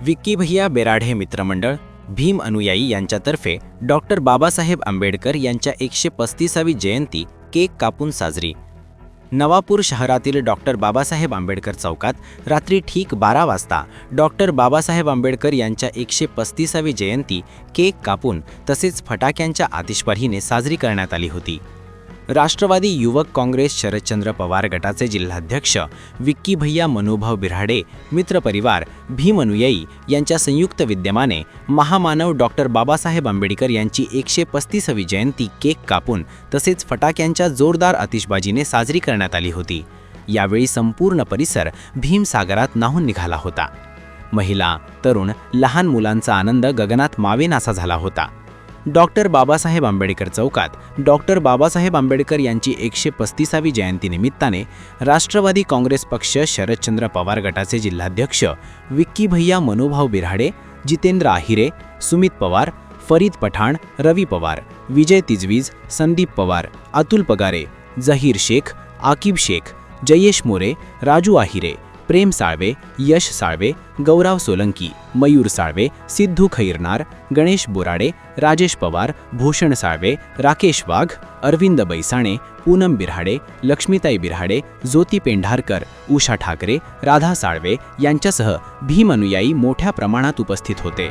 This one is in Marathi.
विक्की भैया बेराढे मित्रमंडळ भीम अनुयायी यांच्यातर्फे डॉक्टर बाबासाहेब आंबेडकर यांच्या 135वी जयंती केक कापून साजरी। नवापूर शहरातील डॉक्टर बाबासाहेब आंबेडकर चौकात रात्री ठीक 12 वाजता डॉक्टर बाबासाहेब आंबेडकर यांच्या 135वी जयंती केक कापून तसेच फटाक्यांच्या आतिषबाजीने साजरी करण्यात आली होती। राष्ट्रवादी युवक काँग्रेस शरदचंद्र पवार गटाचे जिल्हाध्यक्ष विक्की भैया मनोभाव बिऱ्हाडे मित्रपरिवार भीम अनुयायी यांच्या संयुक्त विद्यमाने महामानव डॉक्टर बाबासाहेब आंबेडकर यांची 135वी जयंती केक कापून तसेच फटाक्यांच्या जोरदार आतिषबाजीने साजरी करण्यात आली होती। यावेळी संपूर्ण परिसर भीमसागरात न्हाऊन निघाला होता। महिला, तरुण, लहान मुलांचा आनंद गगनात मावेनासा झाला होता। डॉक्टर बाबासाहेब आंबेडकर चौकात डॉक्टर बाबासाहेब आंबेडकर यांची 135वी जयंती निमित्ताने राष्ट्रवादी काँग्रेस पक्ष शरदचंद्र पवार गटाचे जिल्हाध्यक्ष विक्की भैया मनोभाव बिऱ्हाडे, जितेंद्र आहिरे, सुमित पवार, फरीद पठाण, रवी पवार, विजय तिजवीज, संदीप पवार, अतुल पगारे, जहीर शेख, आकिब शेख, जयेश मोरे, राजू आहिरे, प्रेम साळवे, यश साळवे, गौरव सोलंकी, मयूर साळवे, सिद्धू खैरनार, गणेश बोराडे, राजेश पवार, भूषण साळवे, राकेश वाघ, अरविंद बैसाणे, पूनम बिऱ्हाडे, लक्ष्मीताई बिऱ्हाडे, ज्योती पेंढारकर, उषा ठाकरे, राधा साळवे यांच्यासह भीम अनुयायी मोठ्या प्रमाणात उपस्थित होते।